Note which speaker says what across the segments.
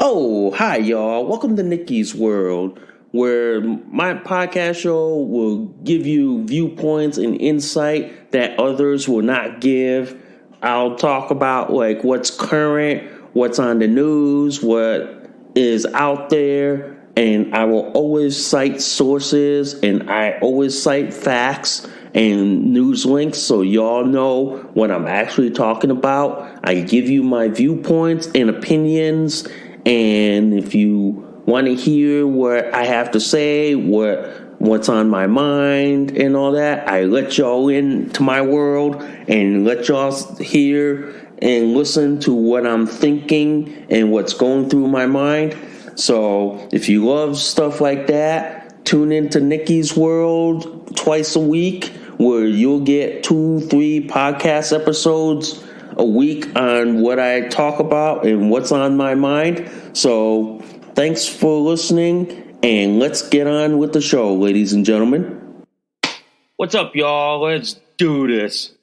Speaker 1: Oh, hi, y'all. Welcome to Nikki's World, where my podcast show will give you viewpoints and insight that others will not give. I'll talk about like what's current, what's on the news, what is out there, and I will always cite sources and I always cite facts and news links so y'all know what I'm actually talking about. I give you my viewpoints and opinions, and if you want to hear what I have to say, what's on my mind and all that, I let y'all into my world and let y'all hear and listen to what I'm thinking and what's going through my mind. So if you love stuff like that, tune into Nikki's World twice a week, where you'll get 2-3 podcast episodes a week on what I talk about and what's on my mind. So thanks for listening, and let's get on with the show, ladies and gentlemen. What's up, y'all? Let's do this.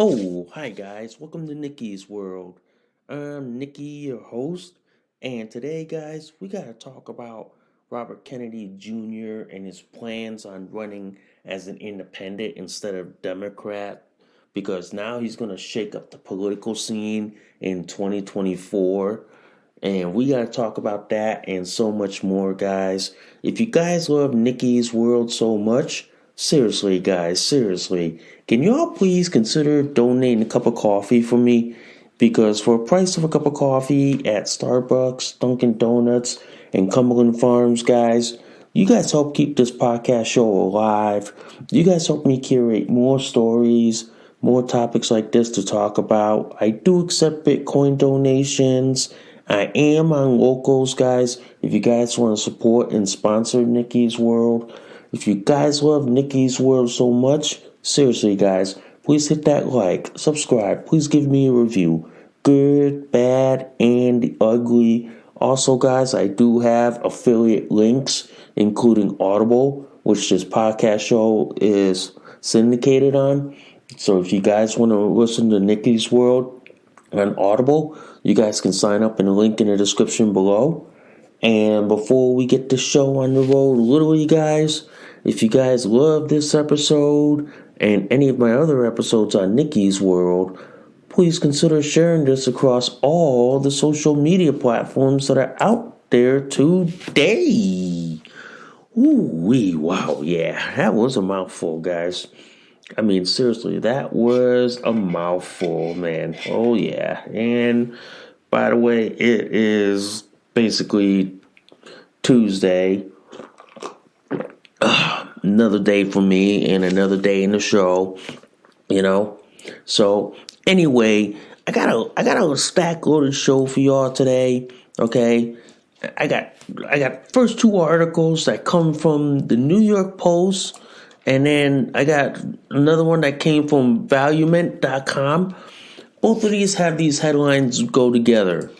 Speaker 1: Oh, hi guys. Welcome to Nikki's World. I'm Nikki, your host, and today, guys, we got to talk about Robert Kennedy Jr. and his plans on running as an independent instead of Democrat, because now he's going to shake up the political scene in 2024. And we got to talk about that and so much more, guys. If you guys love Nikki's World so much, seriously, guys, seriously, can y'all please consider donating a cup of coffee for me? Because for a price of a cup of coffee at Starbucks, Dunkin' Donuts, and Cumberland Farms, guys, you guys help keep this podcast show alive. You guys help me curate more stories, more topics like this to talk about. I do accept Bitcoin donations. I am on Locals, guys. If you guys want to support and sponsor Nikki's World. If you guys love Nikki's World so much, seriously, guys, please hit that like, subscribe, please give me a review. Good, bad, and ugly. Also, guys, I do have affiliate links, including Audible, which this podcast show is syndicated on. So if you guys want to listen to Nikki's World on Audible, you guys can sign up in the link in the description below. And before we get the show on the road, literally, guys, if you guys love this episode and any of my other episodes on Nikki's World, please consider sharing this across all the social media platforms that are out there today. Ooh-wee, wow, yeah, that was a mouthful, guys. I mean, seriously, that was a mouthful, man. Oh, yeah. And by the way, it is basically Tuesday. Another day for me and another day in the show, you know. So anyway, I got a stack loaded show for y'all today. Okay, I got first two articles that come from the New York Post, and then I got another one that came from Valuement.com. Both of these have these headlines go together.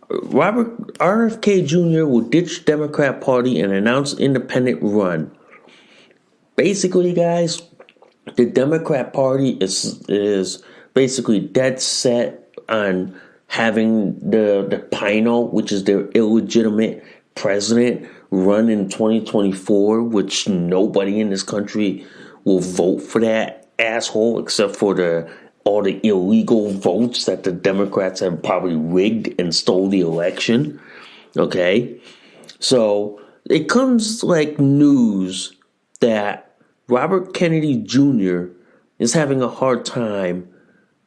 Speaker 1: RFK Jr. will ditch Democrat Party and announce independent run. Basically, guys, the Democrat Party is basically dead set on having the Pino, which is their illegitimate president, run in 2024, which nobody in this country will vote for that asshole except for all the illegal votes that the Democrats have probably rigged and stole the election. Okay? So it comes like news that Robert Kennedy Jr. is having a hard time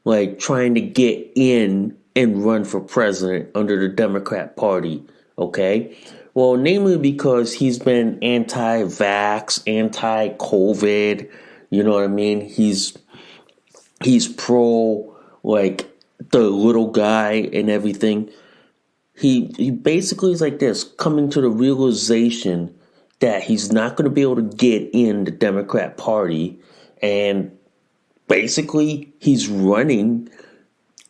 Speaker 1: like trying to get in and run for president under the Democrat Party. Okay? Well, namely because he's been anti-vax, anti-COVID, you know what I mean? He's pro like the little guy and everything. He basically is like this, coming to the realization that he's not going to be able to get in the Democrat Party, and basically he's running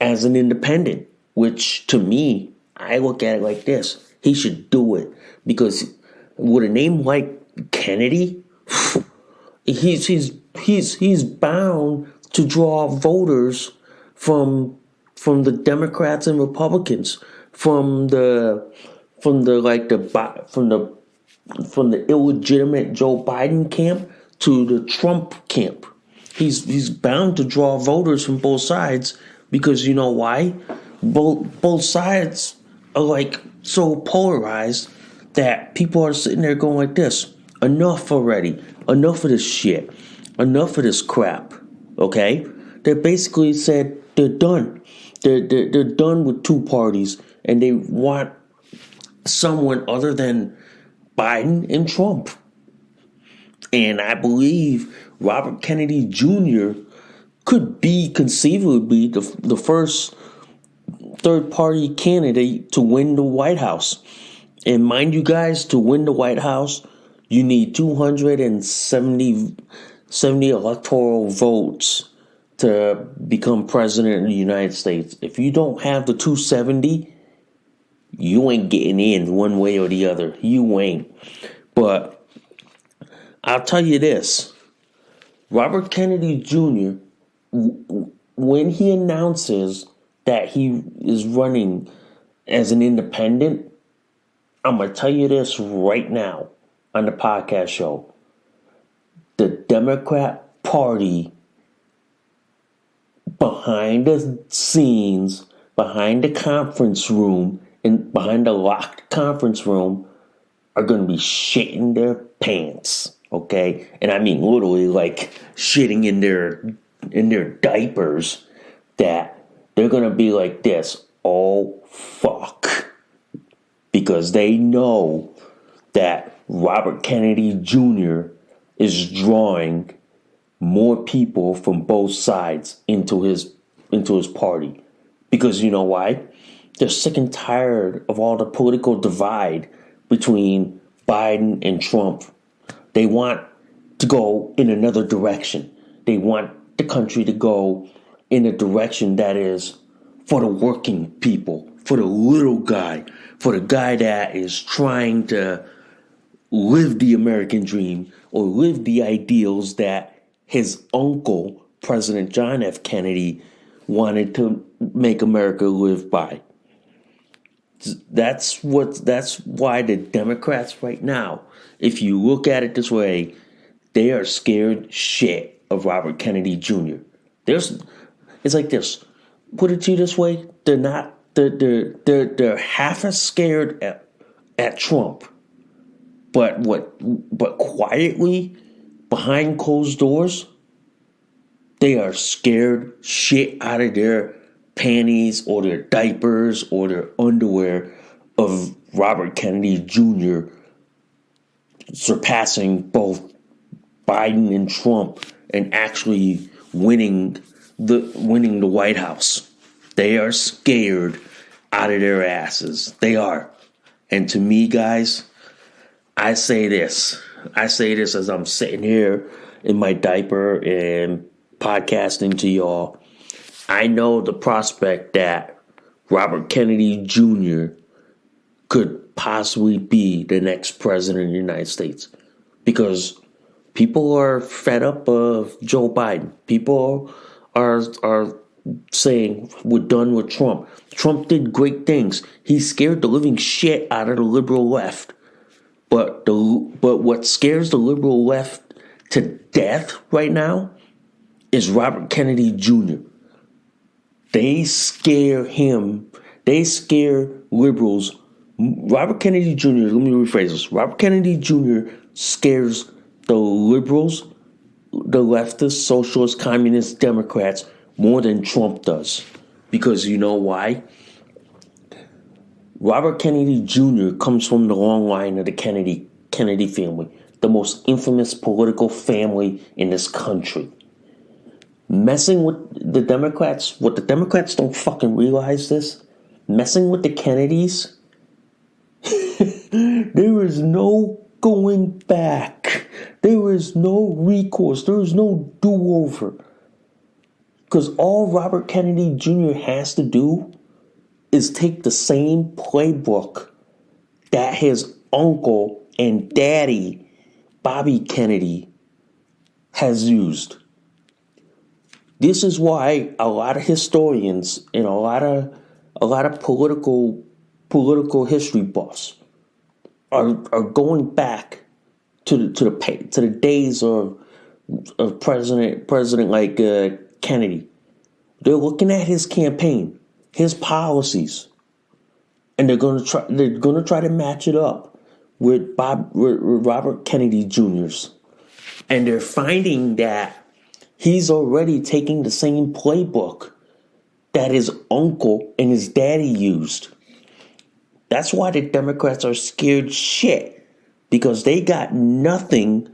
Speaker 1: as an independent, which to me, I look at it like this. He should do it because with a name like Kennedy, he's bound to draw voters from the Democrats and Republicans, from the illegitimate Joe Biden camp to the Trump camp. He's bound to draw voters from both sides because you know why? Both sides are like so polarized that people are sitting there going like this: enough already, enough of this shit, enough of this crap. Okay, they basically said they're done. They're done with two parties, and they want someone other than Biden and Trump. And I believe Robert Kennedy Jr. could be conceivably the first third party candidate to win the White House. And mind you guys, to win the White House, you need 270 electoral votes to become president of the United States. If you don't have the 270, you ain't getting in one way or the other. You ain't. But I'll tell you this. Robert Kennedy Jr., when he announces that he is running as an independent, I'm going to tell you this right now on the podcast show. The Democrat Party, behind the scenes, behind the conference room, and behind the locked conference room, are going to be shitting their pants, okay? And I mean literally like shitting in their diapers, that they're going to be like this: oh, fuck. Because they know that Robert Kennedy Jr. is drawing more people from both sides into his party. Because you know why? They're sick and tired of all the political divide between Biden and Trump. They want to go in another direction. They want the country to go in a direction that is for the working people, for the little guy, for the guy that is trying to live the American dream or live the ideals that his uncle, President John F. Kennedy, wanted to make America live by. That's why the Democrats right now, if you look at it this way, they are scared shit of Robert Kennedy Jr. It's like this. Put it to you this way: they're half as scared at Trump, but quietly behind closed doors, they are scared shit out of their panties or their diapers or their underwear of Robert Kennedy Jr. surpassing both Biden and Trump and actually winning the White House. They are scared out of their asses. They are. And to me, guys, I say this as I'm sitting here in my diaper and podcasting to y'all. I know the prospect that Robert Kennedy Jr. could possibly be the next president of the United States, because people are fed up of Joe Biden. People are saying we're done with Trump. Trump did great things. He scared the living shit out of the liberal left. But what scares the liberal left to death right now is Robert Kennedy Jr. They scare him. They scare liberals. Robert Kennedy Jr., let me rephrase this. Robert Kennedy Jr. scares the liberals, the leftists, socialists, communists, Democrats more than Trump does. Because you know why? Robert Kennedy Jr. comes from the long line of the Kennedy family, the most infamous political family in this country. Messing with the Democrats, what the Democrats don't fucking realize this, messing with the Kennedys, there is no going back. There is no recourse. There is no do-over. Because all Robert Kennedy Jr. has to do is take the same playbook that his uncle and daddy, Bobby Kennedy, has used. This is why a lot of historians and a lot of political history buffs are going back to the days of President like Kennedy. They're looking at his campaign, his policies, and they're gonna try to match it up with Robert Kennedy Jr.'s, and they're finding that he's already taking the same playbook that his uncle and his daddy used. That's why the Democrats are scared shit, because they got nothing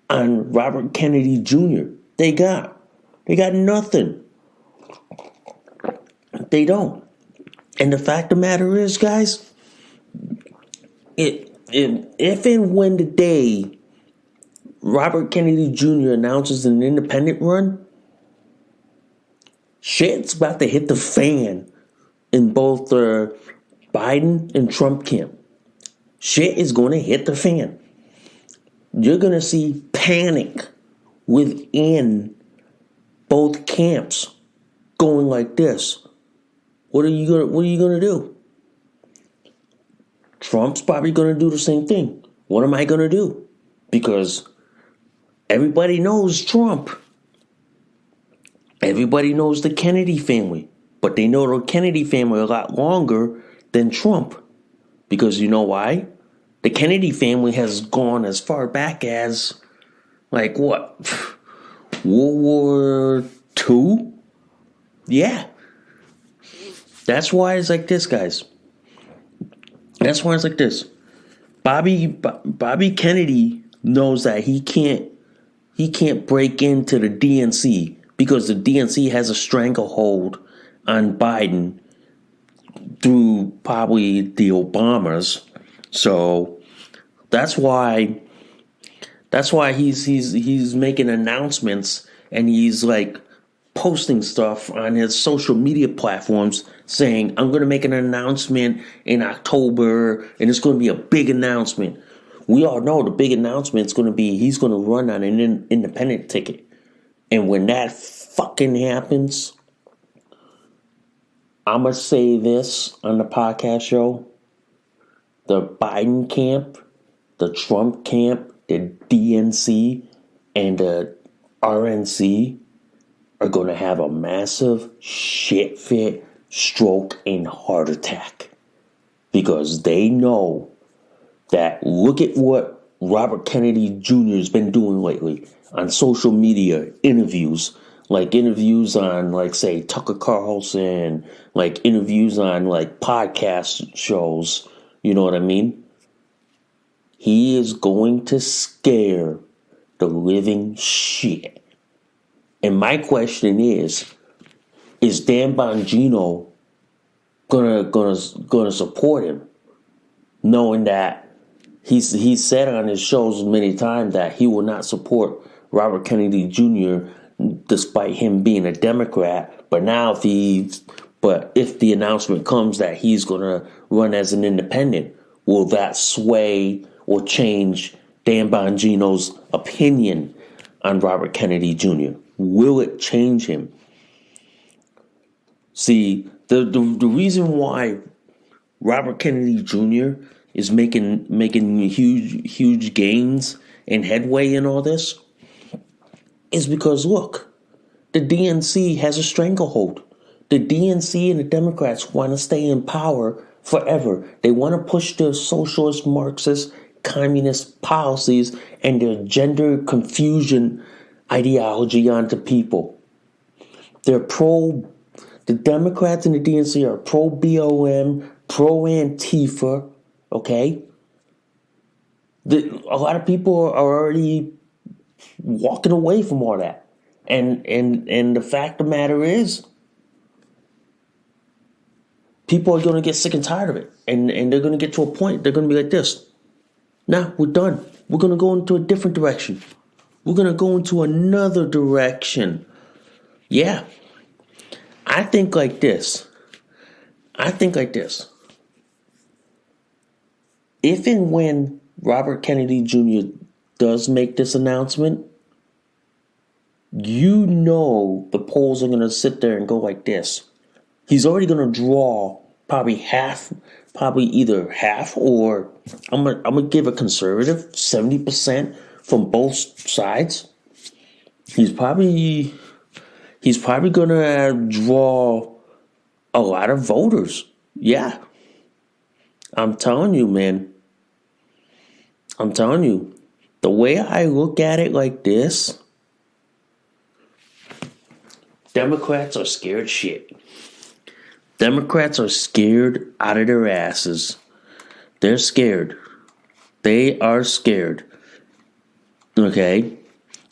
Speaker 1: on Robert Kennedy Jr. They got nothing. They don't. And the fact of the matter is, guys, if and when the day Robert Kennedy Jr. announces an independent run, shit's about to hit the fan in both the Biden and Trump camp. Shit is going to hit the fan. You're going to see panic within both camps going like this. What are you gonna do? Trump's probably gonna do the same thing. What am I gonna do? Because everybody knows Trump. Everybody knows the Kennedy family. But they know the Kennedy family a lot longer than Trump. Because you know why? The Kennedy family has gone as far back as, like, what? World War II? Yeah. That's why it's like this, guys. That's why it's like this. Bobby Kennedy knows that he can't break into the DNC, because the DNC has a stranglehold on Biden through probably the Obamas. So that's why he's making announcements, and he's like posting stuff on his social media platforms saying, I'm going to make an announcement in October, and it's going to be a big announcement. We all know the big announcement is going to be he's going to run on an independent ticket. And when that fucking happens, I'm going to say this on the podcast show. The Biden camp, the Trump camp, the DNC, and the RNC are going to have a massive shit fit, stroke, and heart attack. Because they know that, look at what Robert Kennedy Jr. has been doing lately on social media, interviews on, like, say, Tucker Carlson, like interviews on, like, podcast shows, you know what I mean? He is going to scare the living shit. And my question is Dan Bongino gonna support him, knowing that he's said on his shows many times that he will not support Robert Kennedy Jr. despite him being a Democrat, But now if the announcement comes that he's going to run as an independent, will that sway or change Dan Bongino's opinion on Robert Kennedy Jr.? Will it change him? See, the reason why Robert Kennedy Jr. is making huge gains and headway in all this is because, look, the DNC has a stranglehold. The DNC and the Democrats want to stay in power forever. They want to push their socialist, Marxist, communist policies and their gender confusion ideology onto people. The Democrats and the DNC are pro-BLM, pro-Antifa, okay? A lot of people are already walking away from all that. And the fact of the matter is, people are going to get sick and tired of it. And they're going to get to a point, they're going to be like this. Nah, we're done. We're going to go into a different direction. We're going to go into another direction. Yeah. I think like this. If and when Robert Kennedy Jr. does make this announcement, the polls are going to sit there and go like this. He's already going to draw probably either half or I'm gonna give a conservative 70% from both sides. He's probably going to draw a lot of voters. Yeah. I'm telling you, man. I'm telling you. The way I look at it like this, Democrats are scared shit. Democrats are scared out of their asses. They're scared. They are scared. Okay?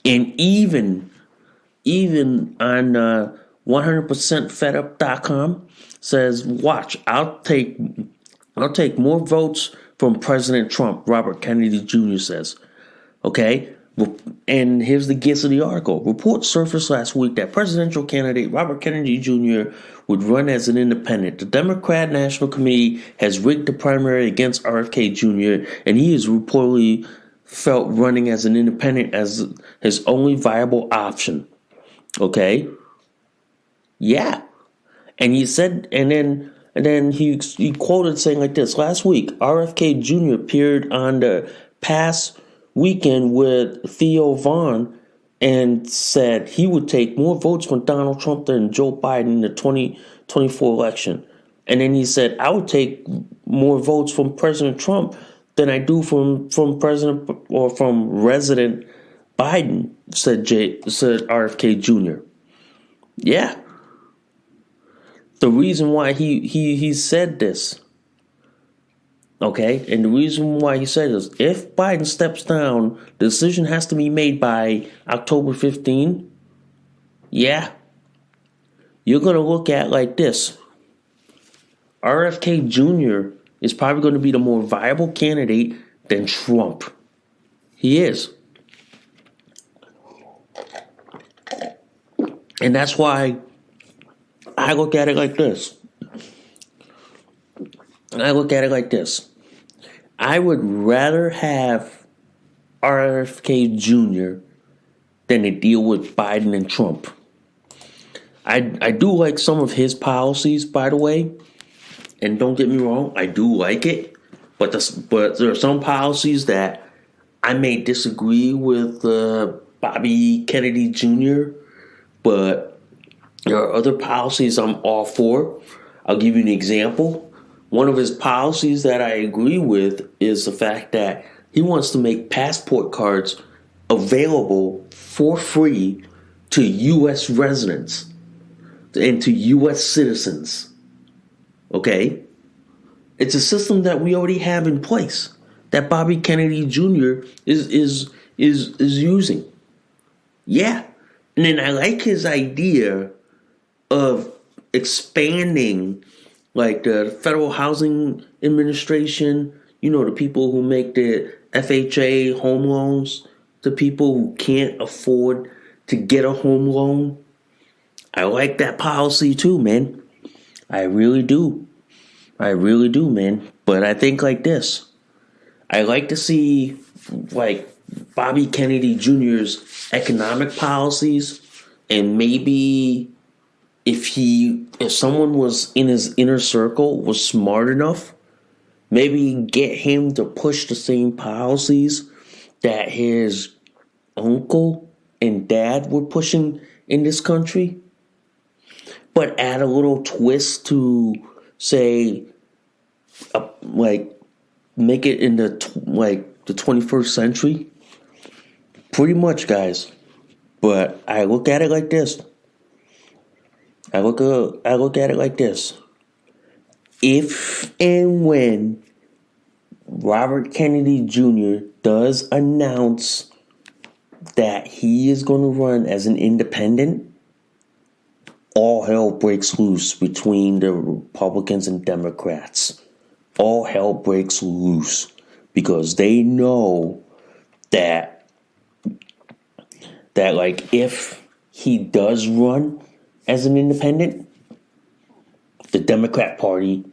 Speaker 1: And even on 100%fedup.com says, watch, I'll take more votes from President Trump, Robert Kennedy Jr. says. Okay? And here's the gist of the article. Reports surfaced last week that presidential candidate Robert Kennedy Jr. would run as an independent. The Democrat National Committee has rigged the primary against RFK Jr., and he is reportedly felt running as an independent as his only viable option. Okay? Yeah. And he said, and then he quoted saying like this: last week, RFK Jr. appeared on the past weekend with Theo Vaughn and said he would take more votes from Donald Trump than Joe Biden in the 2024 election. And then he said, I would take more votes from President Trump than I do from President or from Resident Biden, said RFK Jr. Yeah. The reason why he said this, okay, and the reason why he said this, if Biden steps down, the decision has to be made by October 15. Yeah. You're going to look at like this. RFK Jr. is probably going to be the more viable candidate than Trump. He is. And that's why I look at it like this. I would rather have RFK Jr. than to deal with Biden and Trump. I do like some of his policies, by the way. And don't get me wrong, I do like it. But there are some policies that I may disagree with Bobby Kennedy Jr., but there are other policies I'm all for. I'll give you an example. One of his policies that I agree with is the fact that he wants to make passport cards available for free to U.S. residents and to U.S. citizens. Okay? It's a system that we already have in place that Bobby Kennedy Jr. is using. Yeah. And then I like his idea of expanding like the Federal Housing Administration, the people who make the FHA home loans, to people who can't afford to get a home loan. I like that policy too, man. I really do. I really do, man. But I think like this. I like to see like Bobby Kennedy Jr.'s economic policies, and maybe if someone was in his inner circle was smart enough, maybe get him to push the same policies that his uncle and dad were pushing in this country, but add a little twist to say, like, make it in the 21st century. Pretty much, guys. But I look at it like this. I look at it like this. If and when Robert Kennedy Jr. does announce that he is going to run as an independent, all hell breaks loose between the Republicans and Democrats. All hell breaks loose because they know that like if he does run as an independent, the Democrat Party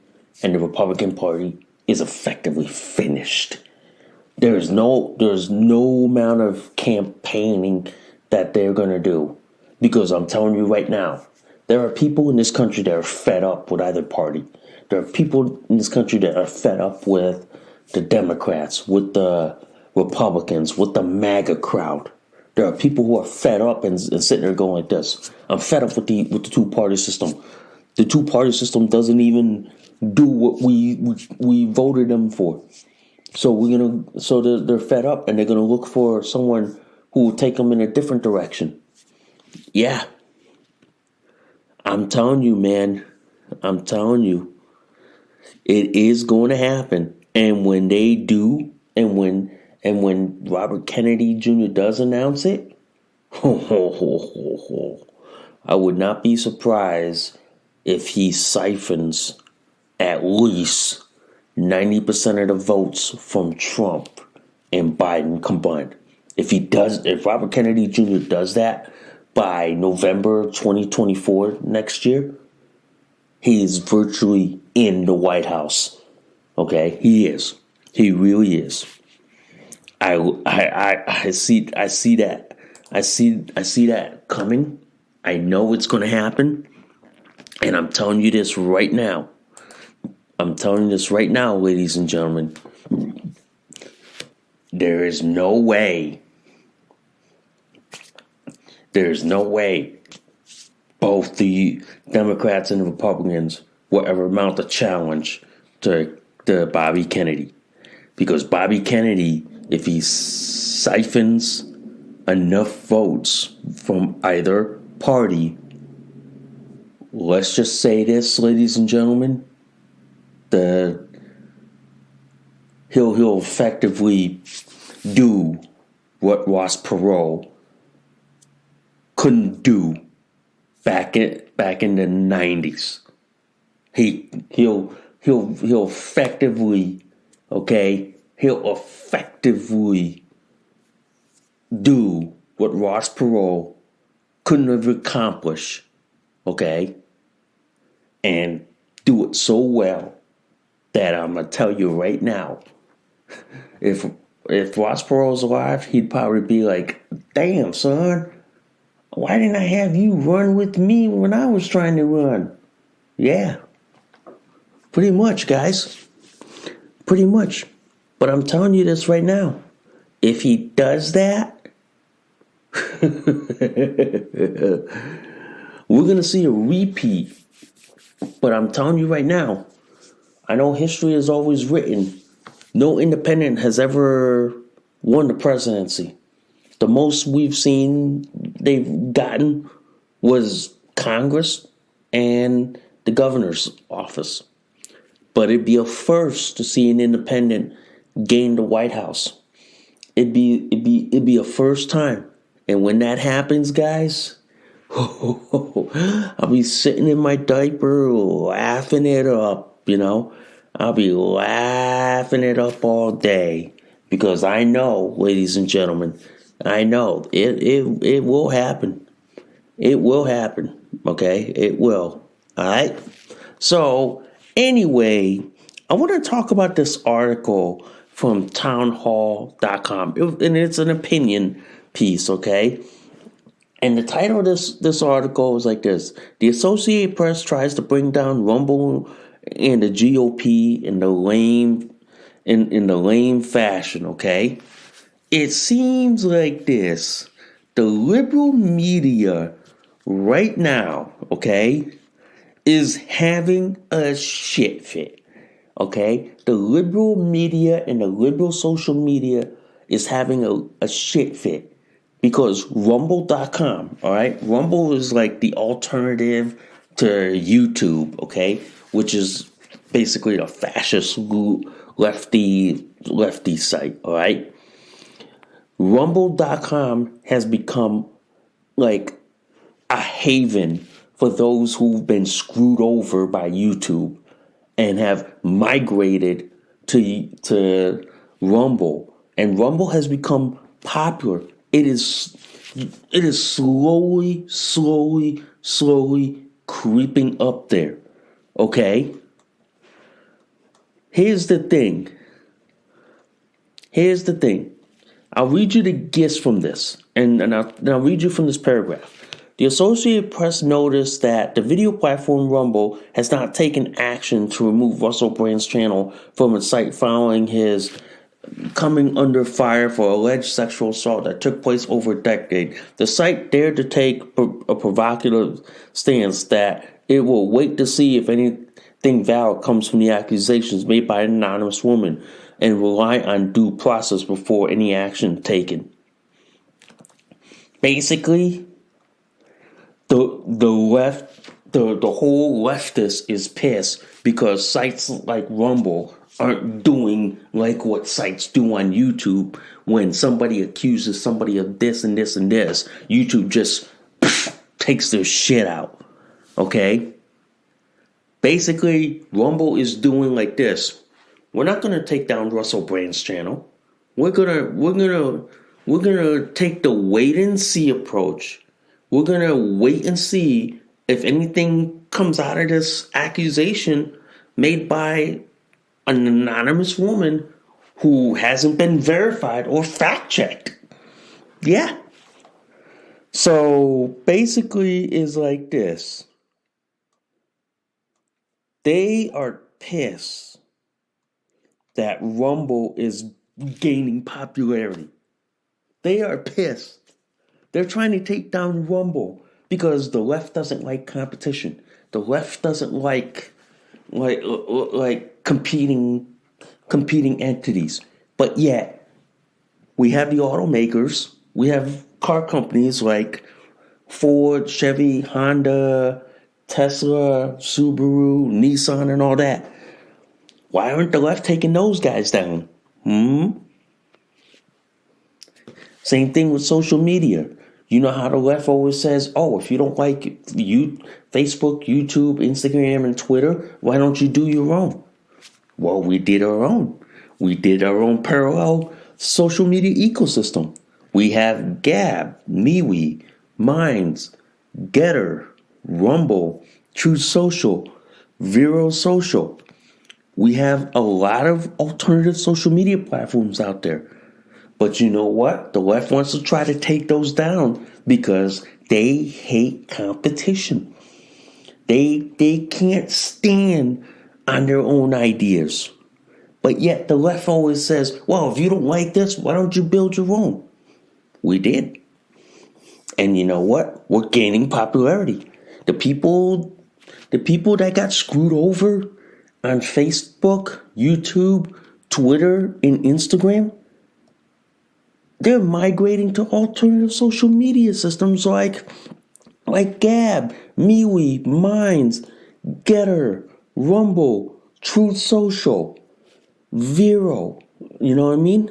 Speaker 1: and the Republican Party is effectively finished. There's no amount of campaigning that they're gonna do, because I'm telling you right now, there are people in this country that are fed up with either party. There are people in this country that are fed up with the Democrats, with the Republicans, with the MAGA crowd. There are people who are fed up and sitting there going like this. I'm fed up with the two-party system. The two-party system doesn't even do what we voted them for. So they're fed up, and they're gonna look for someone who will take them in a different direction. Yeah, I'm telling you, man. I'm telling you, it is going to happen. And when they do, and when Robert Kennedy Jr. does announce it, I would not be surprised if he siphons at least 90% of the votes from Trump and Biden combined. If Robert Kennedy Jr. does that by November 2024 next year, he is virtually in the White House. Okay, he is. He really is. I see that. I see that coming. I know it's going to happen. And I'm telling you this right now. Ladies and gentlemen. There is no way both the Democrats and the Republicans will ever mount a challenge to Bobby Kennedy. Because Bobby Kennedy, if he siphons enough votes from either party, let's just say this, ladies and gentlemen, he'll effectively do what Ross Perot couldn't do back in the 90s. He'll effectively, okay, he'll effectively do what Ross Perot couldn't have accomplished, okay, and do it so well that I'm gonna tell you right now, if Ross Perot's alive, he'd probably be like, "Damn, son, why didn't I have you run with me when I was trying to run?" Yeah, pretty much, guys. Pretty much. But I'm telling you this right now. If he does that, we're going to see a repeat. But I'm telling you right now, I know history is always written. No independent has ever won the presidency. The most we've seen they've gotten was Congress and the governor's office. But it'd be a first to see an independent gain the White House. It'd be a first time. And when that happens, guys, I'll be sitting in my diaper laughing it up, you know. I'll be laughing it up all day. Because I know, ladies and gentlemen, I know it will happen. It will happen. Okay, it will. All right. So anyway, I want to talk about this article from townhall.com. And it's an opinion piece, okay? And the title of this article is like this: The Associated Press tries to bring down Rumble and the GOP in the lame fashion, okay? It seems like this. The liberal media right now, okay, is having a shit fit. Okay? The liberal media and the liberal social media is having a shit fit. Because Rumble.com, all right? Rumble is like the alternative to YouTube, okay? Which is basically a fascist lefty site, all right? Rumble.com has become like a haven for those who've been screwed over by YouTube and have migrated to Rumble. And Rumble has become popular. It is slowly creeping up there. Okay? Here's the thing. I'll read you the gist from this, and I'll read you from this paragraph. The Associated Press noticed that the video platform Rumble has not taken action to remove Russell Brand's channel from its site following his coming under fire for alleged sexual assault that took place over a decade. The site dared to take a provocative stance that it will wait to see if anything valid comes from the accusations made by an anonymous woman and rely on due process before any action taken. Basically, the whole leftist is pissed because sites like Rumble aren't doing like what sites do on YouTube. When somebody accuses somebody of this and this and this, YouTube just takes their shit out. Okay? Basically, Rumble is doing like this. We're not gonna take down Russell Brand's channel. We're gonna take the wait and see approach. We're gonna wait and see if anything comes out of this accusation made by an anonymous woman who hasn't been verified or fact-checked. Yeah. So basically is like this. They are pissed that Rumble is gaining popularity. They are pissed. They're trying to take down Rumble because the left doesn't like competition. The left doesn't like competing entities. But yet, we have the automakers. We have car companies like Ford, Chevy, Honda, Tesla, Subaru, Nissan, and all that. Why aren't the left taking those guys down? Same thing with social media. You know how the left always says, oh, if you don't like Facebook, YouTube, Instagram, and Twitter, why don't you do your own? Well, we did our own. We did our own parallel social media ecosystem. We have Gab, MeWe, Minds, Getter, Rumble, Truth Social, Vero Social. We have a lot of alternative social media platforms out there. But you know what? The left wants to try to take those down because they hate competition. They can't stand on their own ideas. But yet the left always says, well, if you don't like this, why don't you build your own? We did. And you know what? We're gaining popularity. The people that got screwed over on Facebook, YouTube, Twitter, and Instagram, they're migrating to alternative social media systems like Gab, MeWe, Minds, Getter, Rumble, Truth Social, Vero. You know what I mean?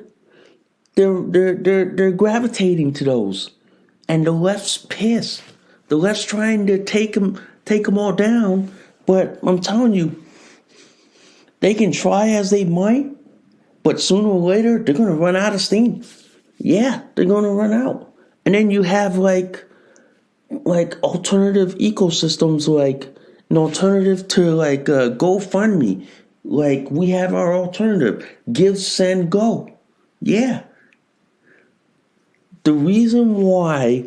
Speaker 1: They're gravitating to those, and the left's pissed. The left's trying to take them all down, but I'm telling you, they can try as they might, but sooner or later they're gonna run out of steam. Yeah, they're gonna run out, and then you have like like alternative ecosystems, like an alternative to like GoFundMe. Like we have our alternative. Give, send, go. Yeah. The reason why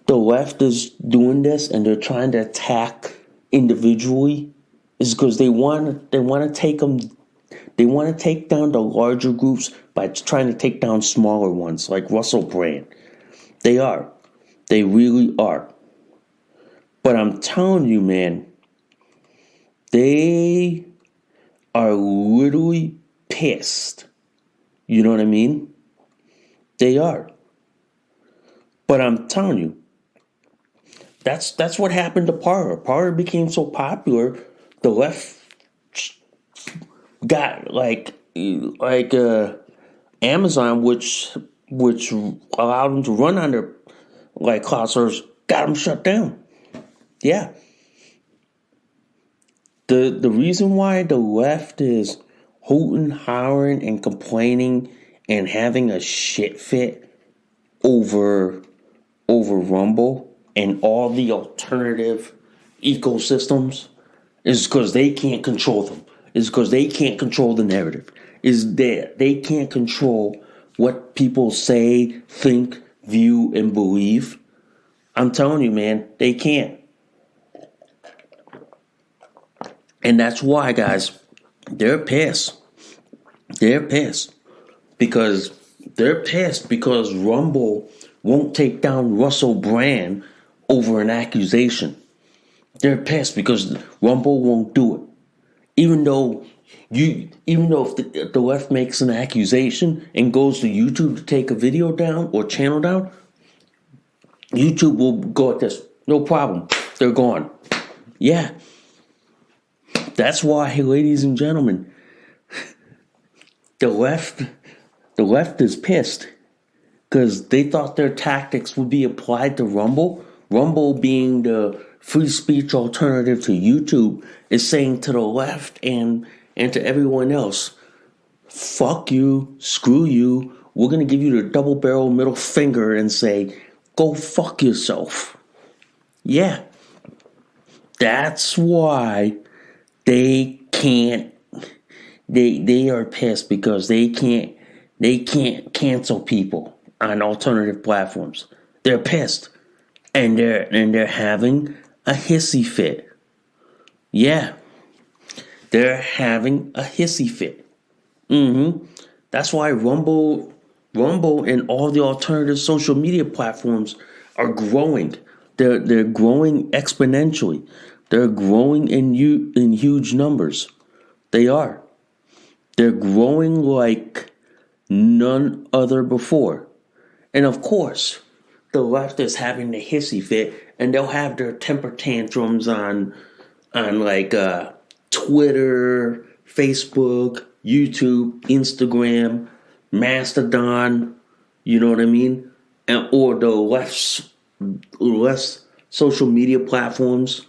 Speaker 1: the left is doing this and they're trying to attack individually is because they want to take them. They want to take down the larger groups by trying to take down smaller ones like Russell Brand. They are. They really are. But I'm telling you, man, they are literally pissed. You know what I mean? They are. But I'm telling you, that's what happened to Parler. Parler became so popular, the left got like Amazon, which allowed them to run on their like cloud servers, got them shut down. Yeah. The reason why the left is hooting, hollering, and complaining and having a shit fit over Rumble and all the alternative ecosystems is because they can't control them. Is because they can't control the narrative. Is that they can't control what people say, think, view, and believe. I'm telling you, man, they can't. And that's why, guys, they're pissed. They're pissed because Rumble won't take down Russell Brand over an accusation. They're pissed because Rumble won't do it. Even though if the left makes an accusation and goes to YouTube to take a video down or channel down, YouTube will go at this. No problem. They're gone. Yeah. That's why, ladies and gentlemen, the left is pissed because they thought their tactics would be applied to Rumble. Rumble, being the free speech alternative to YouTube, is saying to the left and to everyone else, fuck you, screw you, we're going to give you the double barrel middle finger and say, go fuck yourself. Yeah. That's why they can't, they are pissed because they can't cancel people on alternative platforms. They're pissed. And they're having a hissy fit. Yeah. They're having a hissy fit. That's why Rumble and all the alternative social media platforms are growing. They're growing exponentially. They're growing in huge numbers. They are. They're growing like none other before. And of course, the left is having the hissy fit, and they'll have their temper tantrums on like Twitter, Facebook, YouTube, Instagram, Mastodon. You know what I mean? Or the left's social media platforms.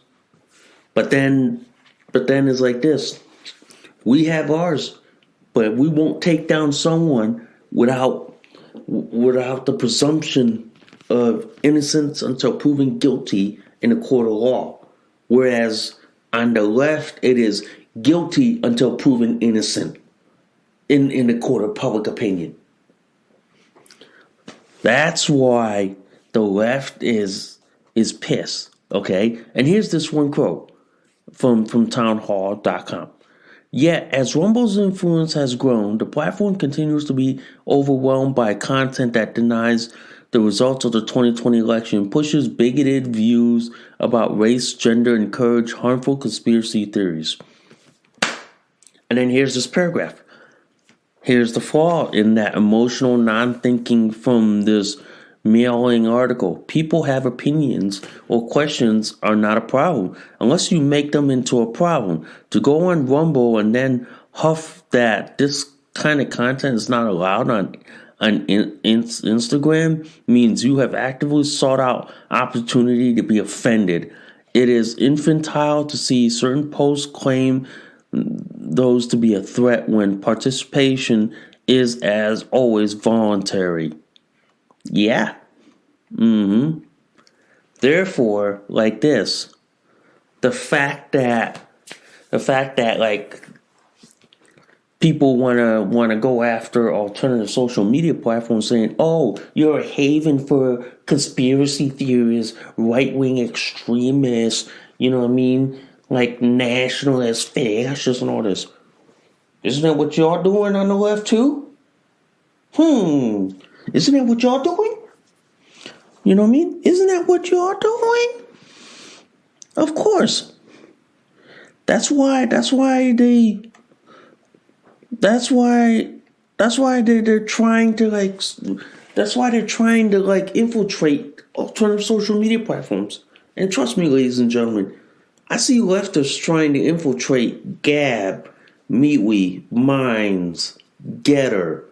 Speaker 1: But then it's like this. We have ours, but we won't take down someone without the presumption of innocence until proven guilty in a court of law. Whereas on the left, it is guilty until proven innocent in the court of public opinion. That's why the left is pissed. Okay? And here's this one quote from townhall.com. Yet, as Rumble's influence has grown, the platform continues to be overwhelmed by content that denies the results of the 2020 election, pushes bigoted views about race, gender, and encourage harmful conspiracy theories. And then here's this paragraph. Here's the flaw in that emotional non-thinking from this mailing article. People have opinions or questions are not a problem unless you make them into a problem. To go on Rumble and then huff that this kind of content is not allowed on Instagram means you have actively sought out opportunity to be offended. It is infantile to see certain posts claim those to be a threat when participation is, as always, voluntary. Yeah. Therefore, like this, the fact that like people wanna go after alternative social media platforms, saying, "Oh, you're a haven for conspiracy theorists, right wing extremists." You know what I mean? Like nationalists, fascists, and all this. Isn't that what y'all doing on the left too? Isn't that what y'all doing? You know what I mean? Isn't that what y'all doing? Of course. That's why they're trying to infiltrate alternative social media platforms. And trust me, ladies and gentlemen, I see leftists trying to infiltrate Gab, MeWe, Minds, Getter,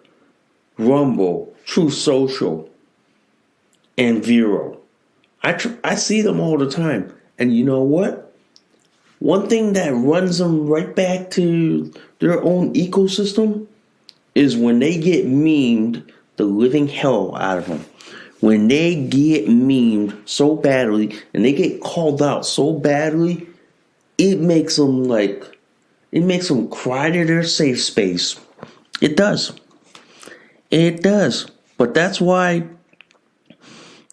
Speaker 1: Rumble, True Social, and Vero. I see them all the time. And you know what? One thing that runs them right back to their own ecosystem is when they get memed the living hell out of them. When they get memed so badly and they get called out so badly, it makes them cry to their safe space. It does. It does. But that's why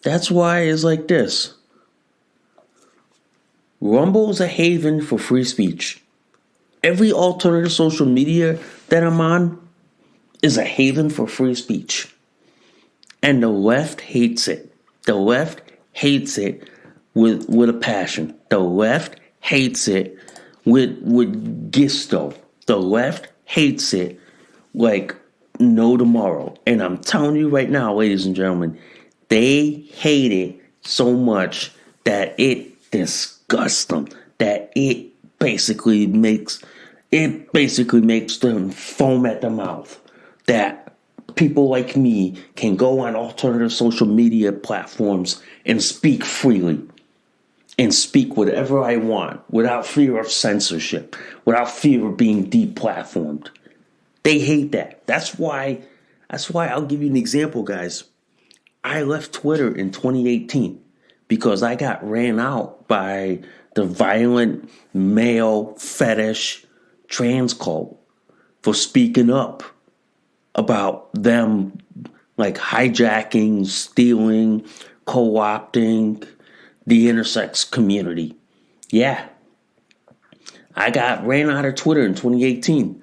Speaker 1: it's like this. Rumble is a haven for free speech. Every alternative social media that I'm on is a haven for free speech. And the left hates it. The left hates it with a passion. The left hates it with gusto. The left hates it like no tomorrow. And I'm telling you right now, ladies and gentlemen, they hate it so much that it disgusts them. That it basically makes them foam at the mouth. That people like me can go on alternative social media platforms and speak freely. And speak whatever I want without fear of censorship, without fear of being deplatformed. They hate that. That's why I'll give you an example, guys. I left Twitter in 2018 because I got ran out by the violent male fetish trans cult for speaking up about them like hijacking, stealing, co-opting the intersex community. Yeah. I got ran out of Twitter in 2018.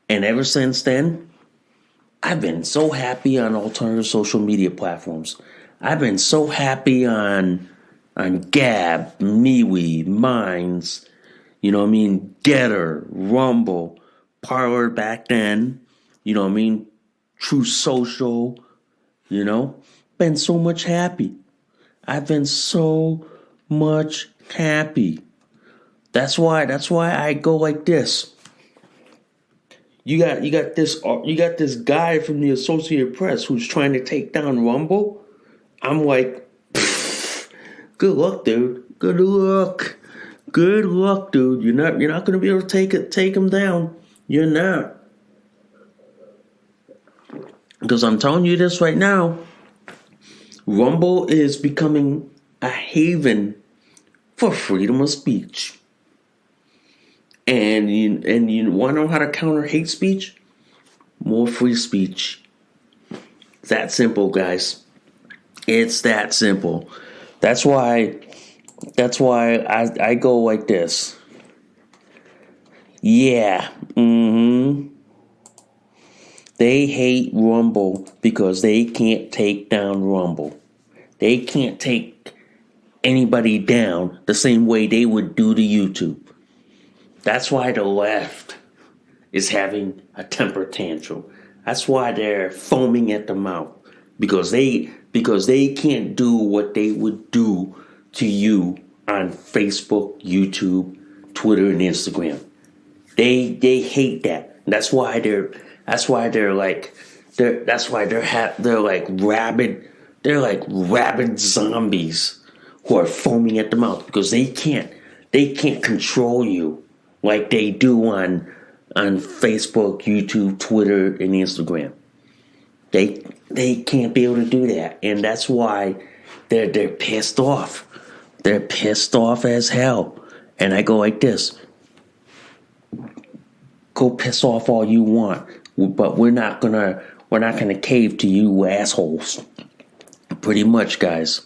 Speaker 1: And ever since then, I've been so happy on alternative social media platforms. I've been so happy on Gab, MeWe, Minds, you know what I mean, Getter, Rumble, Parler back then, you know what I mean, True Social, you know. Been so much happy. I've been so much happy. That's why I go like this. You got this guy from the Associated Press who's trying to take down Rumble. I'm like, good luck, dude. Good luck. Good luck, dude. You're not gonna be able to take him down. You're not. Because I'm telling you this right now. Rumble is becoming a haven for freedom of speech. And you want to know how to counter hate speech? More free speech. It's that simple, guys. It's that simple. That's why I go like this. Yeah. They hate Rumble because they can't take down Rumble. They can't take anybody down the same way they would do to YouTube. That's why the left is having a temper tantrum. That's why they're foaming at the mouth. Because they can't do what they would do to you on Facebook, YouTube, Twitter, and Instagram. They hate that. That's why they're rabid zombies who are foaming at the mouth because they can't control you like they do on Facebook, YouTube, Twitter, and Instagram. They can't be able to do that, and that's why they're pissed off. They're pissed off as hell. And I go like this. Go piss off all you want, but we're not gonna cave to you assholes. Pretty much, guys.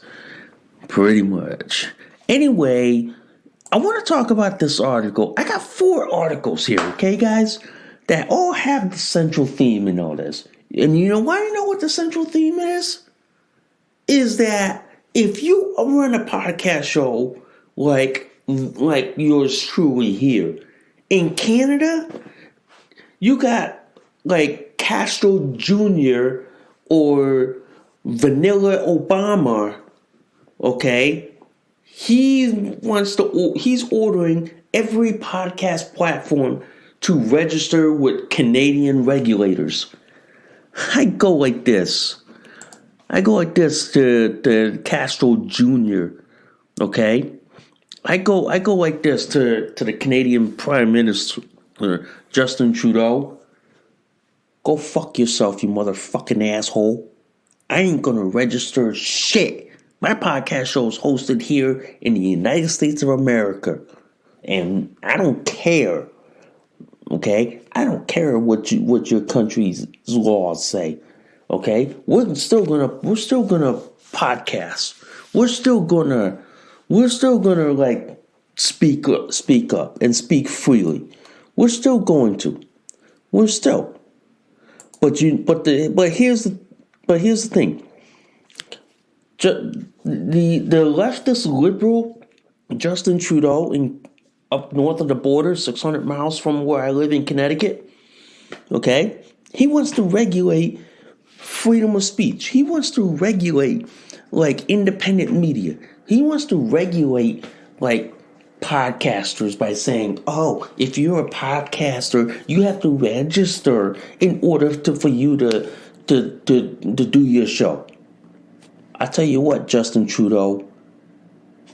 Speaker 1: Pretty much. Anyway, I want to talk about this article. I got 4 articles here, okay, guys, that all have the central theme in all this. And you know why? You know what the central theme is? Is that if you run a podcast show like yours truly here in Canada, you got like Castro Jr. or Vanilla Obama, okay? He's ordering every podcast platform to register with Canadian regulators. I go like this to Castro Jr., okay? I go like this to the Canadian Prime Minister, Justin Trudeau. Go fuck yourself, you motherfucking asshole. I ain't gonna register shit. My podcast show is hosted here in the United States of America. And I don't care. Okay? I don't care what your country's laws say. Okay? We're still gonna podcast. We're still gonna like speak up and speak freely. We're still going to. We're still. But here's the thing. The leftist liberal Justin Trudeau up north of the border, 600 miles from where I live in Connecticut, okay? He wants to regulate freedom of speech. He wants to regulate like independent media. He wants to regulate like podcasters by saying, "Oh, if you're a podcaster, you have to register in order for you to do your show." I tell you what, Justin Trudeau,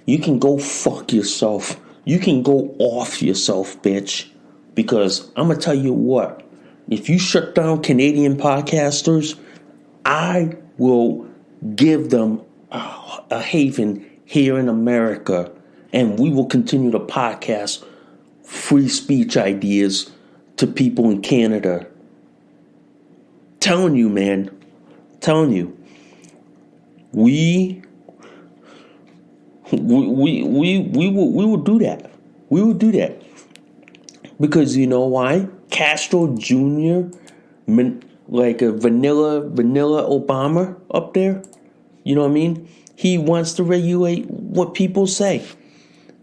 Speaker 1: you can go fuck yourself. You can go off yourself, bitch. Because I'm gonna tell you what, if you shut down Canadian podcasters, I will give them a haven here in America, and we will continue to podcast free speech ideas to people in Canada. Telling you, man. Telling you. We will do that. We will do that. Because you know why? Castro Jr., like a vanilla Obama up there, you know what I mean? He wants to regulate what people say.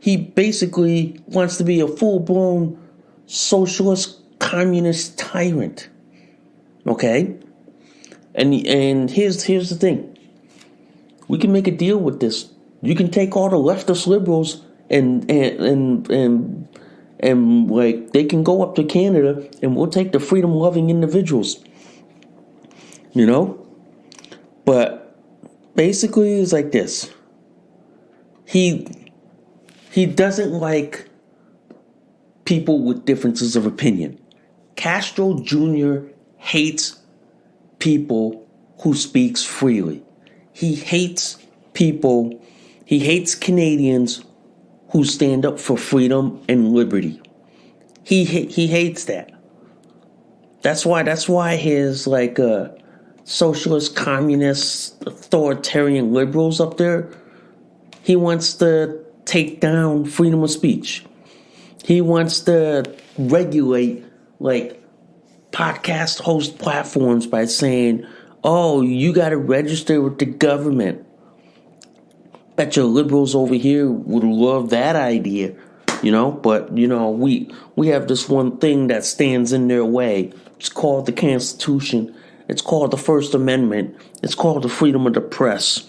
Speaker 1: He basically wants to be a full-blown socialist, communist tyrant. Okay? And here's the thing. We can make a deal with this. You can take all the leftist liberals and like they can go up to Canada and we'll take the freedom-loving individuals. You know? But basically it's like this. He doesn't like people with differences of opinion. Castro Jr. hates people who speaks freely. He hates Canadians who stand up for freedom and liberty. He hates that. That's why his like socialist, communist, authoritarian liberals up there, he wants to take down freedom of speech. He wants to regulate like podcast host platforms by saying, "Oh, you got to register with the government." Bet your liberals over here would love that idea, you know. But you know, we have this one thing that stands in their way. It's called the Constitution. It's called the First Amendment. It's called the freedom of the press.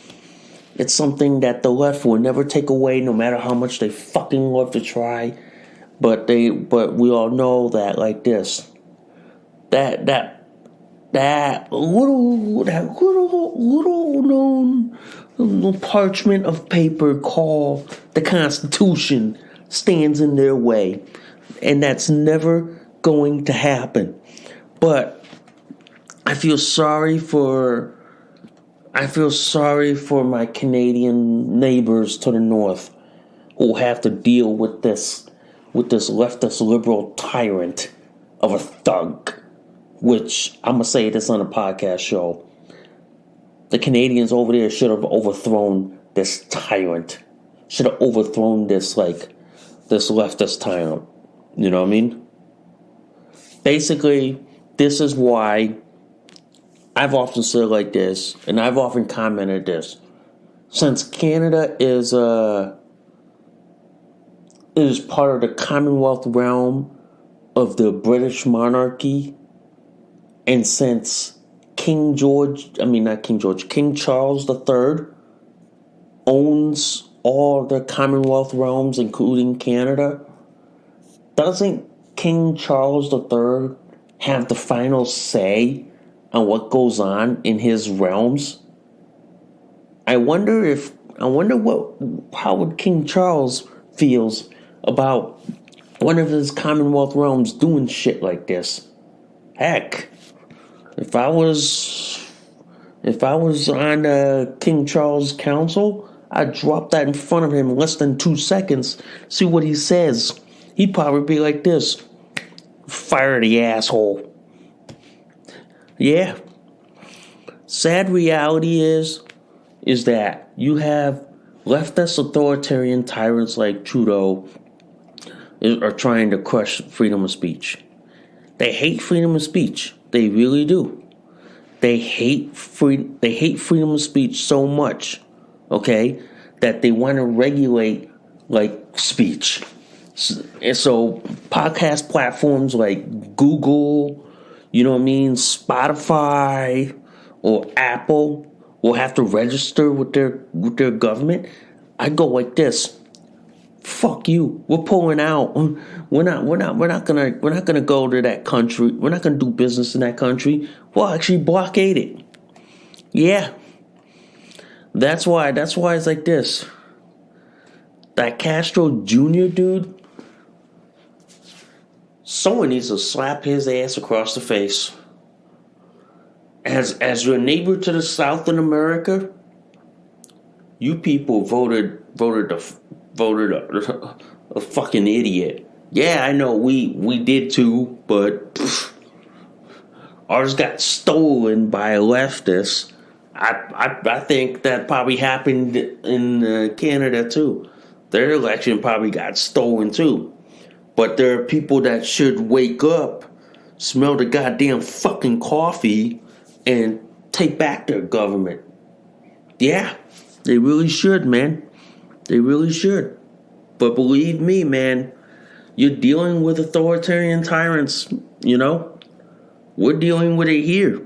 Speaker 1: It's something that the left will never take away, no matter how much they fucking love to try. But we all know that like this. That little known parchment of paper called the Constitution stands in their way, and that's never going to happen. But I feel sorry for my Canadian neighbors to the north. who have to deal with this leftist liberal tyrant of a thug, which I'm going to say this on a podcast show. The Canadians over there should have overthrown this tyrant. Should have overthrown this leftist tyrant. You know what I mean? Basically, this is why I've often said like this, and I've often commented this. Since Canada is part of the Commonwealth realm of the British monarchy, and since King Charles III owns all the Commonwealth realms, including Canada, doesn't King Charles III have the final say on what goes on in his realms? I wonder how would King Charles feels about one of his Commonwealth realms doing shit like this. Heck, if I was on King Charles' council, I'd drop that in front of him in less than 2 seconds, see what he says. He'd probably be like this: fire the asshole. Yeah. Sad reality is that you have leftist authoritarian tyrants like Trudeau are trying to crush freedom of speech. They hate freedom of speech. They really do. They hate freedom of speech so much, okay, that they want to regulate speech. And so podcast platforms like Google, Spotify or Apple will have to register with their government. I go like this: fuck you. We're pulling out. We're not gonna go to that country. We're not gonna do business in that country. We'll actually blockade it. Yeah. That's why it's like this. That Castro Jr. dude, someone needs to slap his ass across the face. As your neighbor to the South in America, you people voted a fucking idiot. Yeah, I know we did too, but ours got stolen by leftists. I think that probably happened in Canada too. Their election probably got stolen too. But there are people that should wake up, smell the goddamn fucking coffee, and take back their government. Yeah, they really should, man. They really should. But believe me, man, you're dealing with authoritarian tyrants, We're dealing with it here.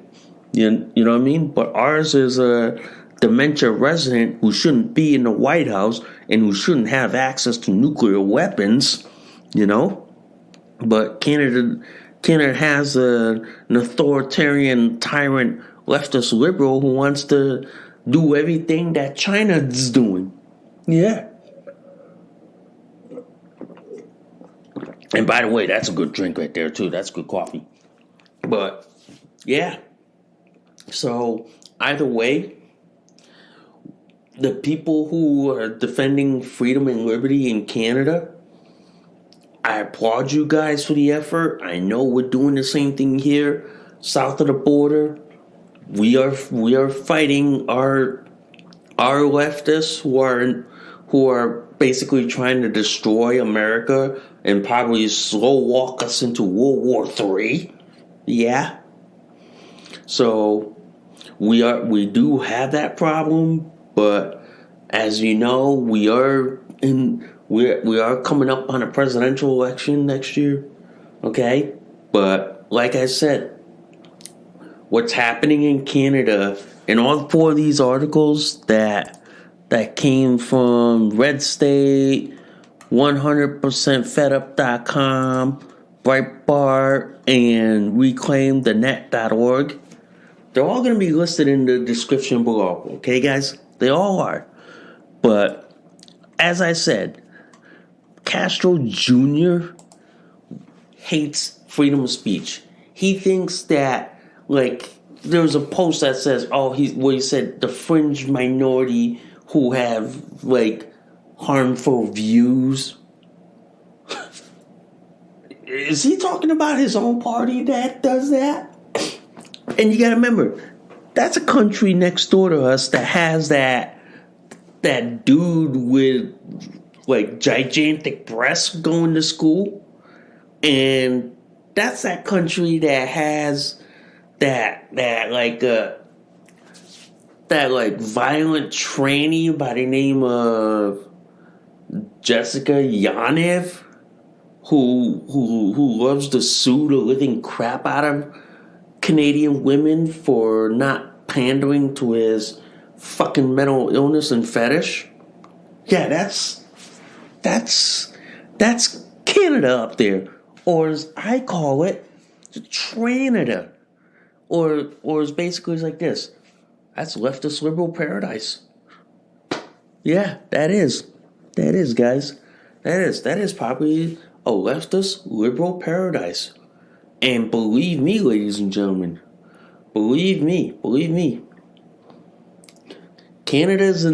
Speaker 1: You know what I mean? But ours is a dementia resident who shouldn't be in the White House and who shouldn't have access to nuclear weapons, But Canada has an authoritarian tyrant leftist liberal who wants to do everything that China's doing. Yeah. And by the way, that's a good drink right there too. That's good coffee. But yeah. So either way, the people who are defending freedom and liberty in Canada, I applaud you guys for the effort. I know we're doing the same thing here, south of the border. We are fighting our leftists who are basically trying to destroy America and probably slow walk us into World War III. Yeah. So we do have that problem, but as you know, we are coming up on a presidential election next year, okay? But like I said, what's happening in Canada, and all 4 of these articles that came from Red State, 100%fedup.com, Breitbart, and reclaimthenet.org, they're all going to be listed in the description below, okay, guys? They all are. But as I said, Castro Jr. hates freedom of speech. He thinks that, there's a post that says, he said the fringe minority who have harmful views. Is he talking about his own party that does that? And you gotta remember, that's a country next door to us that has that dude with like gigantic breasts going to school. And that's that country that has that violent tranny by the name of Jessica Yanev, who loves to sue the living crap out of Canadian women for not pandering to his fucking mental illness and fetish. Yeah, that's Canada up there, or as I call it, Tranada, or it's basically like this. That's leftist liberal paradise. Yeah, that is, guys. That is probably a leftist liberal paradise. And believe me, ladies and gentlemen, believe me. Canada is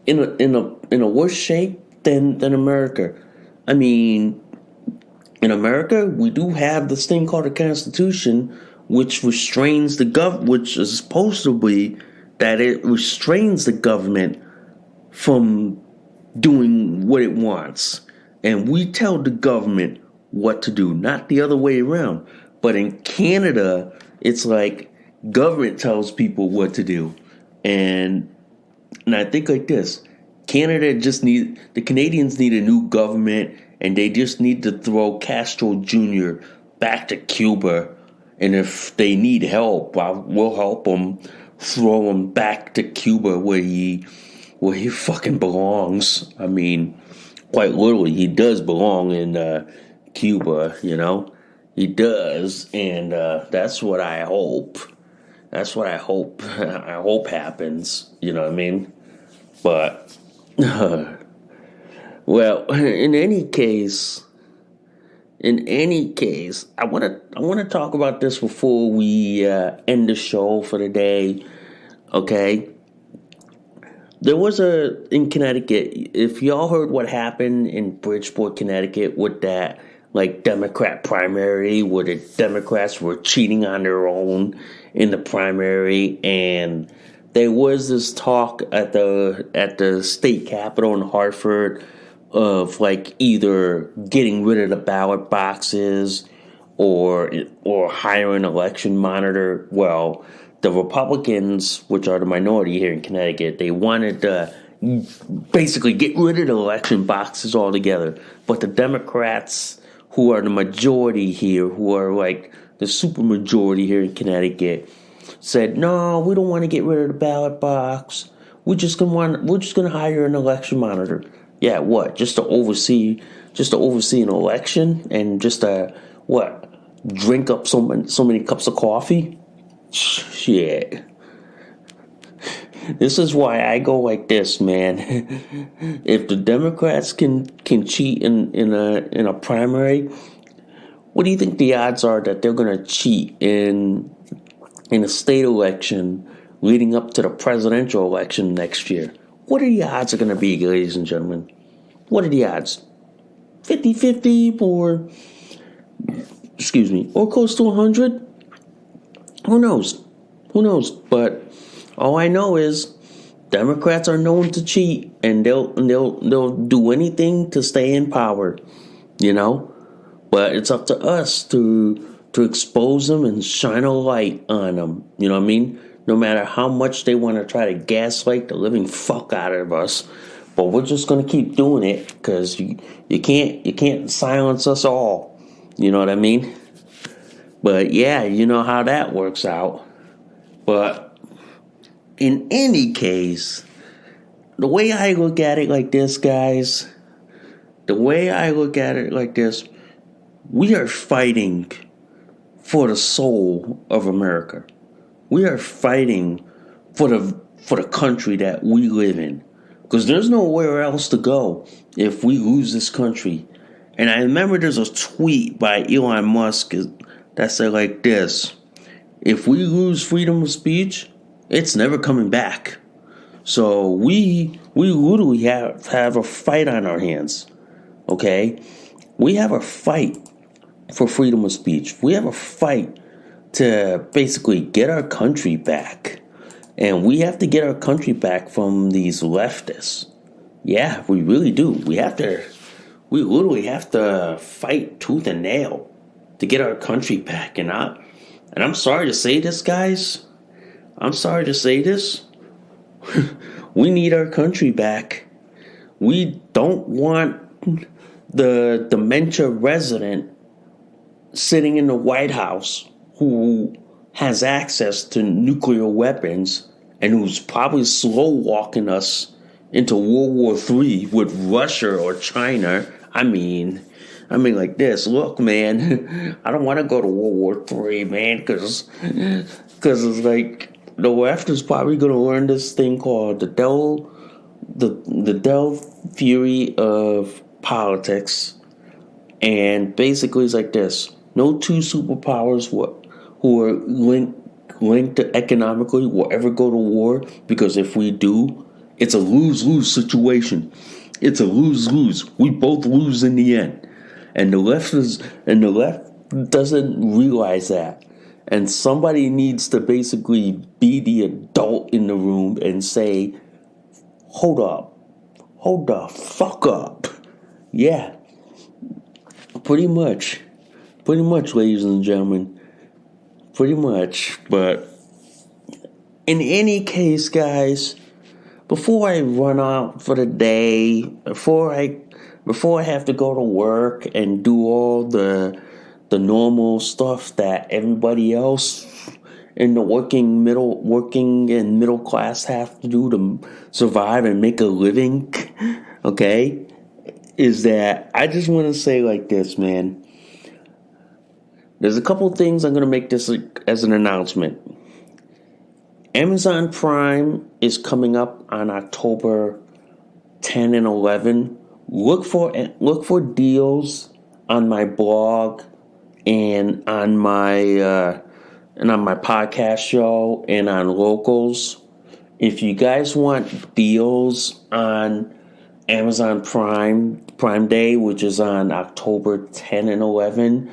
Speaker 1: in a worse shape than America. I mean, in America, we do have this thing called the Constitution, which restrains which is supposed to be that it restrains the government from doing what it wants. And we tell the government what to do, not the other way around. But in Canada, it's like government tells people what to do. And I think like this, the Canadians need a new government, and they just need to throw Castro Jr. back to Cuba. And if they need help, we'll help them throw him back to Cuba where he fucking belongs. I mean, quite literally, he does belong in Cuba, you know? He does, and that's what I hope. That's what I hope. I hope happens, you know what I mean? But, well, in any case, I want to talk about this before we end the show for the day. Okay, there was in Connecticut. If y'all heard what happened in Bridgeport, Connecticut, with that Democrat primary, where the Democrats were cheating on their own in the primary, and there was this talk at the state capitol in Hartford of either getting rid of the ballot boxes or hiring an election monitor. Well, the Republicans, which are the minority here in Connecticut, they wanted to basically get rid of the election boxes altogether. But the Democrats, who are the majority here, who are the super majority here in Connecticut, said, no, we don't want to get rid of the ballot box. We're just gonna hire an election monitor. Yeah, what? Just to oversee an election and just to drink up so many cups of coffee? Shit. This is why I go like this, man. If the Democrats can cheat in a primary, what do you think the odds are that they're gonna cheat in a state election leading up to the presidential election next year? What are the odds are going to be, ladies and gentlemen? What are the odds? 50-50 or close to 100? Who knows? But all I know is Democrats are known to cheat, and they'll do anything to stay in power, you know? But it's up to us to expose them and shine a light on them, you know what I mean? No matter how much they want to try to gaslight the living fuck out of us, but we're just gonna keep doing it because you can't silence us all. You know what I mean? But yeah, you know how that works out. But in any case, the way I look at it like this, guys, we are fighting for the soul of America. We are fighting for the country that we live in. Because there's nowhere else to go if we lose this country. And I remember there's a tweet by Elon Musk that said like this: if we lose freedom of speech, it's never coming back. So we literally have a fight on our hands. Okay? We have a fight for freedom of speech. We have a fight to basically get our country back. And we have to get our country back from these leftists. Yeah, we really do. We literally have to fight tooth and nail to get our country back. And I'm sorry to say this, guys. I'm sorry to say this. We need our country back. We don't want the dementia resident sitting in the White House who has access to nuclear weapons and who's probably slow walking us into World War III with Russia or China. I mean like this. Look, man, I don't want to go to World War III, man, because it's like the left is probably going to learn this thing called the Dell theory of politics, and basically it's like this: no two superpowers who are linked economically will ever go to war, because if we do, it's a lose-lose situation. It's a lose-lose. We both lose in the end, and the left doesn't realize that. And somebody needs to basically be the adult in the room and say, hold the fuck up. Yeah, pretty much, ladies and gentlemen, pretty much. But in any case, guys, before I run out for the day, before I have to go to work and do all the normal stuff that everybody else in the working and middle class have to do to survive and make a living, okay, is that I just want to say like this, man. There's a couple things I'm going to make this as an announcement. Amazon Prime is coming up on October 10 and 11. Look for deals on my blog and on my podcast show and on Locals. If you guys want deals on Amazon Prime Day, which is on October 10 and 11,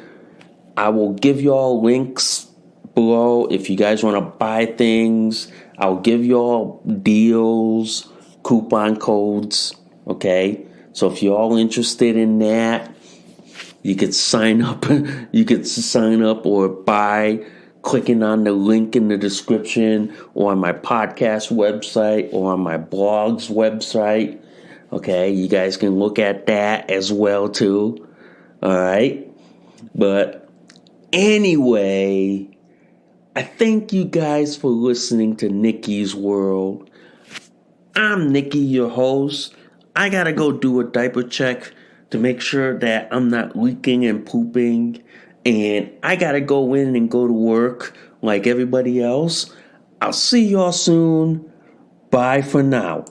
Speaker 1: I will give you all links below. If you guys want to buy things, I'll give you all deals, coupon codes, okay? So if you're all interested in that, you could sign up. You could sign up or buy clicking on the link in the description, or on my podcast website, or on my blog's website. Okay, you guys can look at that as well too. All right, but anyway, I thank you guys for listening to Nikki's World. I'm Nikki, your host. I gotta go do a diaper check to make sure that I'm not leaking and pooping. And I gotta go in and go to work like everybody else. I'll see y'all soon. Bye for now.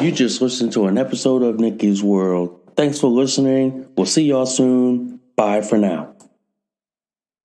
Speaker 1: You just listened to an episode of Nikki's World. Thanks for listening. We'll see y'all soon. Bye for now.